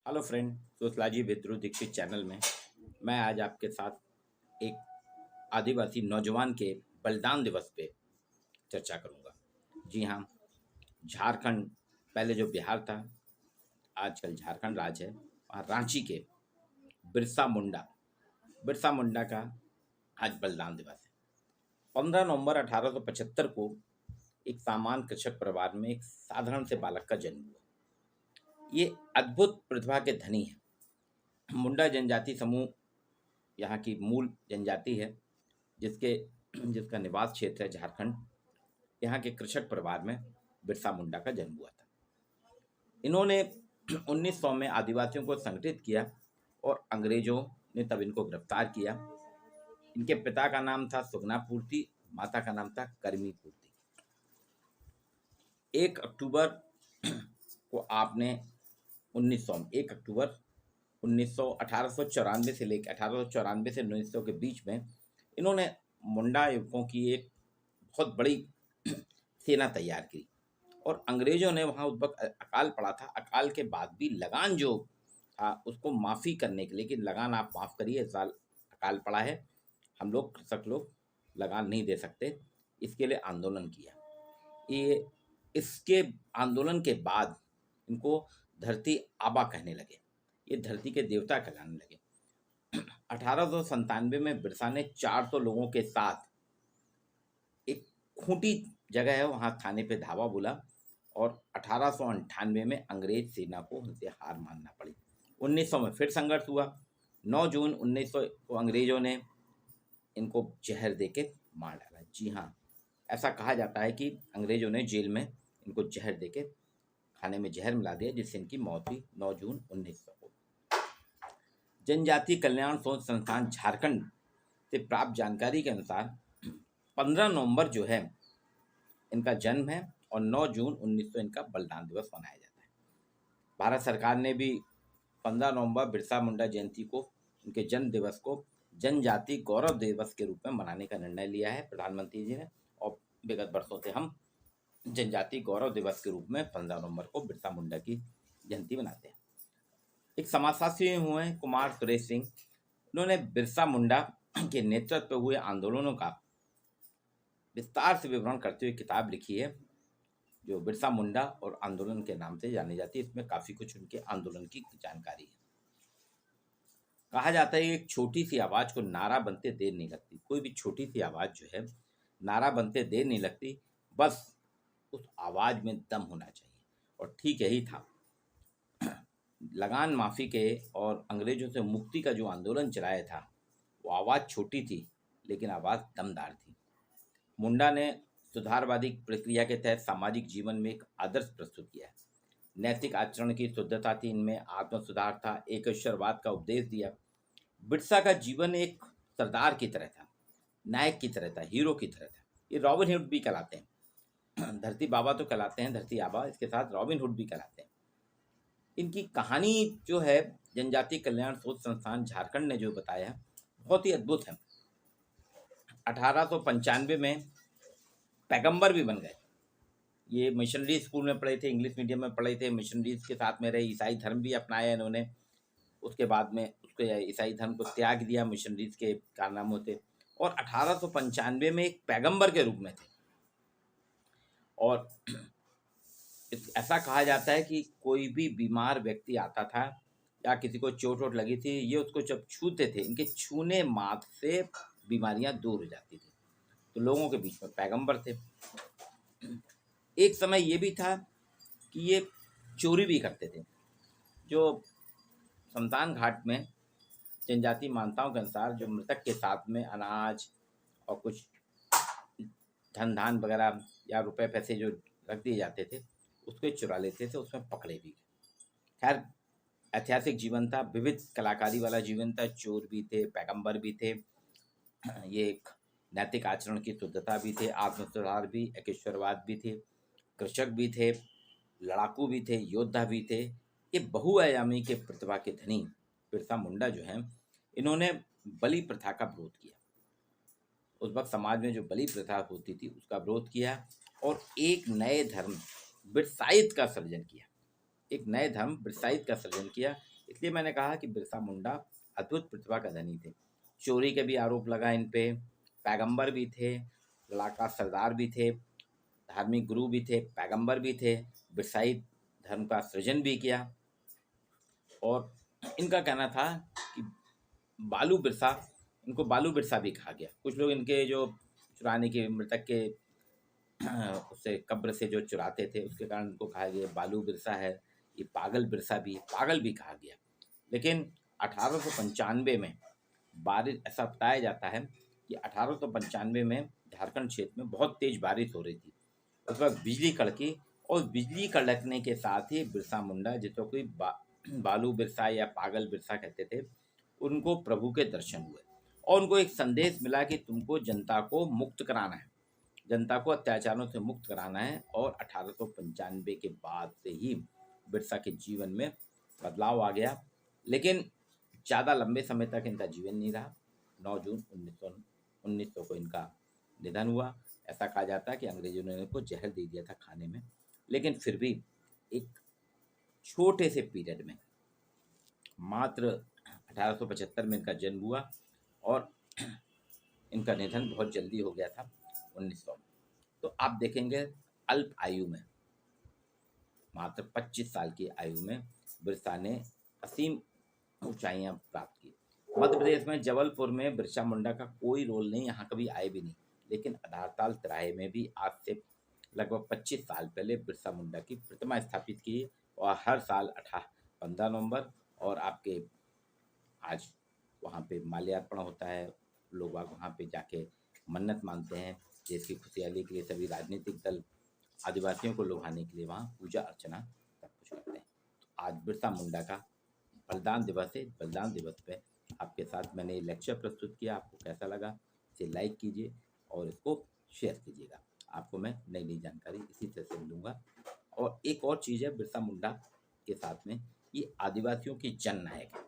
Hello friend, sociology विद्रोह Dixit channel में मैं आज आपके साथ एक आदिवासी नौजवान के बलिदान दिवस पे चर्चा करूंगा। जी हाँ, झारखंड पहले जो बिहार था, आजकल झारखंड राज्य है। वहाँ रांची के बिरसा मुंडा बिरसा मुंडा का आज बलिदान दिवस है। 15 नवंबर 1875 को एक सामान्य कृषक परिवार में एक साधारण से बालक का जन्म हुआ। ये अद्भुत प्रतिभा के धनी है। मुंडा जनजाति समूह यहाँ की मूल जनजाति है, जिसके जिसका निवास क्षेत्र है झारखंड। यहाँ के कृषक परिवार में बिरसा मुंडा का जन्म हुआ था। इन्होंने 1900 में आदिवासियों को संगठित किया और अंग्रेजों ने तब इनको गिरफ्तार किया। इनके पिता का नाम था सुगना पूर्ति, माता का नाम था करमी पूर्ति। 1 अक्टूबर को आपने 1 अक्टूबर 1894 से लेकर 1894 से 1900 के बीच में इन्होंने मुंडा युवकों की एक बहुत बड़ी सेना तैयार की और अंग्रेजों ने वहाँ उस वक्त अकाल पड़ा था। अकाल के बाद भी लगान जो था उसको माफ़ी करने के लिए कि लगान आप माफ़ करिए, इस साल अकाल पड़ा है, हम लोग कृषक लोग लगान नहीं दे सकते, इसके लिए आंदोलन किया। ये इसके आंदोलन के बाद इनको धरती आबा कहने लगे, ये धरती के देवता कहलाने लगे। 1897 में बिरसा ने 400 लोगों के साथ एक खूंटी जगह है वहाँ थाने पे धावा बोला और 1898 में अंग्रेज सेना को उनसे हार मानना पड़ी। 1900 में फिर संघर्ष हुआ। 9 जून 1900 को अंग्रेजों ने इनको जहर देके मार डाला। जी हाँ, ऐसा कहा जाता है कि अंग्रेजों ने जेल में इनको जहर देके खाने में जहर मिला दिया, जिससे इनकी मौत हुई 9 जून 1900 को। जनजाति कल्याण शोध संस्थान झारखंड से प्राप्त जानकारी के अनुसार 15 नवंबर जो है इनका जन्म है और 9 जून 1900 इनका बलिदान दिवस मनाया जाता है। भारत सरकार ने भी 15 नवंबर बिरसा मुंडा जयंती को, उनके जन्म दिवस को जनजाति गौरव दिवस के रूप में मनाने का निर्णय लिया है प्रधानमंत्री जी ने। और विगत वर्षों से हम जनजाति गौरव दिवस के रूप में 15 नवंबर को बिरसा मुंडा की जयंती मनाते हैं। एक समाजशास्त्री हुए हैं कुमार सुरेश सिंह। उन्होंने बिरसा मुंडा के नेतृत्व में हुए आंदोलनों का विस्तार से विवरण करते हुए किताब लिखी है, जो बिरसा मुंडा और आंदोलन के नाम से जानी जाती है। इसमें काफ़ी कुछ उनके आंदोलन की जानकारी है। कहा जाता है एक छोटी सी आवाज़ को नारा बनते देर नहीं लगती। कोई भी छोटी सी आवाज़ जो है नारा बनते देर नहीं लगती, बस उस आवाज़ में दम होना चाहिए। और ठीक यही था। लगान माफ़ी के और अंग्रेजों से मुक्ति का जो आंदोलन चलाया था, वो आवाज़ छोटी थी लेकिन आवाज़ दमदार थी। मुंडा ने सुधारवादी प्रक्रिया के तहत सामाजिक जीवन में एक आदर्श प्रस्तुत किया है। नैतिक आचरण की शुद्धता थी इनमें, आत्म सुधार था, एकेश्वरवाद का उपदेश दिया। बिरसा का जीवन एक सरदार की तरह था, नायक की तरह था, हीरो की तरह था। ये रॉबिन हुड भी कहलाते हैं। धरती बाबा तो कहलाते हैं, धरती आबा, इसके साथ रॉबिन हुड भी कहलाते हैं। इनकी कहानी जो है जनजाति कल्याण शोध संस्थान झारखंड ने जो बताया है, बहुत ही अद्भुत है। 1895 में पैगंबर भी बन गए। ये मिशनरी स्कूल में पढ़े थे, इंग्लिश मीडियम में पढ़े थे, मिशनरीज के साथ में रहे, ईसाई धर्म भी अपनाया इन्होंने। उसके बाद में उसके ईसाई धर्म को त्याग दिया मिशनरीज के कारनामों से, और 1895 में एक पैगंबर के रूप में थे। और ऐसा कहा जाता है कि कोई भी बीमार व्यक्ति आता था या किसी को चोट वोट लगी थी, ये उसको जब छूते थे, इनके छूने मात्र से बीमारियां दूर हो जाती थी। तो लोगों के बीच में पैगंबर थे। एक समय ये भी था कि ये चोरी भी करते थे। जो शमशान घाट में जनजाति मान्यताओं के अनुसार जो मृतक के साथ में अनाज और कुछ धन धान वगैरह या रुपए पैसे जो रख दिए जाते थे, उसको चुरा लेते थे, उसमें पकड़े भी गए। खैर, ऐतिहासिक जीवन था, विविध कलाकारी वाला जीवन था, चोर भी थे, पैगंबर भी थे, ये एक नैतिक आचरण की शुद्धता भी थे, आत्म सुधार भी, एकेश्वरवाद भी थे, कृषक भी थे, लड़ाकू भी थे, योद्धा भी थे। ये बहुआयामी के प्रतिभा के धनी बिरसा मुंडा जो है, इन्होंने बलि प्रथा का विरोध किया। उस वक्त समाज में जो बलि प्रथा होती थी उसका विरोध किया और एक नए धर्म बिरसाइत का सृजन किया। एक नए धर्म बिरसाइत का सृजन किया। इसलिए मैंने कहा कि बिरसा मुंडा अद्भुत प्रतिभा का धनी थे। चोरी के भी आरोप लगा इन पे, पैगंबर भी थे, इलाका सरदार भी थे, धार्मिक गुरु भी थे, पैगंबर भी थे, बिरसाई धर्म का सृजन भी किया। और इनका कहना था कि बालू बिरसा, इनको बालू बिरसा भी कहा गया। कुछ लोग इनके जो चुराने के, मृतक के उससे कब्र से जो चुराते थे उसके कारण उनको कहा गया बालू बिरसा है, ये पागल भी कहा गया। लेकिन 1895 में बारिश, ऐसा बताया जाता है कि 1895 में झारखंड क्षेत्र में बहुत तेज बारिश हो रही थी। उस वक्त बिजली कड़की, और बिजली कड़कने के साथ ही बिरसा मुंडा, जिसको कोई बालू बिरसा या पागल बिरसा कहते थे, उनको प्रभु के दर्शन हुए और उनको एक संदेश मिला कि तुमको जनता को मुक्त कराना है, जनता को अत्याचारों से मुक्त कराना है। और 1895 के बाद से ही बिरसा के जीवन में बदलाव आ गया। लेकिन ज़्यादा लंबे समय तक इनका जीवन नहीं रहा। 9 जून 1900 को इनका निधन हुआ। ऐसा कहा जाता है कि अंग्रेजों ने इनको जहर दे दिया था खाने में, लेकिन फिर भी एक छोटे से पीरियड में, मात्र 1875 में इनका जन्म हुआ और इनका निधन बहुत जल्दी हो गया था 1900 में। तो आप देखेंगे अल्प आयु में, मात्र 25 साल की आयु में बिरसा ने असीम ऊंचाइयां प्राप्त की। मध्य प्रदेश में जबलपुर में बिरसा मुंडा का कोई रोल नहीं, यहाँ कभी आए भी नहीं। लेकिन आधारताल तिराहे में भी आज से लगभग 25 साल पहले बिरसा मुंडा की प्रतिमा स्थापित की और हर साल 15 नवंबर और आपके आज वहाँ पे माल्यार्पण होता है। लोग वहाँ पे जाके मन्नत मानते हैं, देश की खुशहाली के लिए सभी राजनीतिक दल आदिवासियों को लुभाने के लिए वहाँ पूजा अर्चना सब कुछ करते हैं। तो आज बिरसा मुंडा का बलिदान दिवस है। बलिदान दिवस पे आपके साथ मैंने ये लेक्चर प्रस्तुत किया। आपको कैसा लगा इसे लाइक कीजिए और इसको शेयर कीजिएगा। आपको मैं नई नई जानकारी इसी तरह से मिलूँगा। और एक और चीज़ है बिरसा मुंडा के साथ में, ये आदिवासियों की जननायक है।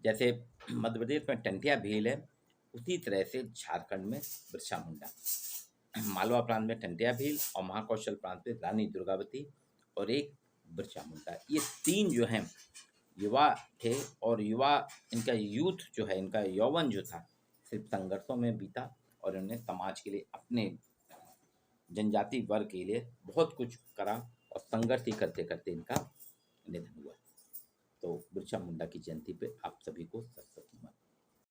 जैसे मध्य प्रदेश में टंटिया भील है, उसी तरह से झारखंड में बिरसा मुंडा, मालवा प्रांत में टंटिया भील और महाकौशल प्रांत में रानी दुर्गावती और एक बिरसा मुंडा। ये तीन जो हैं युवा थे और युवा, इनका यूथ जो है, इनका यौवन जो था सिर्फ संघर्षों में बीता और इन्होंने समाज के लिए, अपने जनजाति वर्ग के लिए बहुत कुछ करा और संघर्ष ही करते करते इनका निधन हुआ। तो बिरसा मुंडा की जयंती पे आप सभी को सत सत नमन।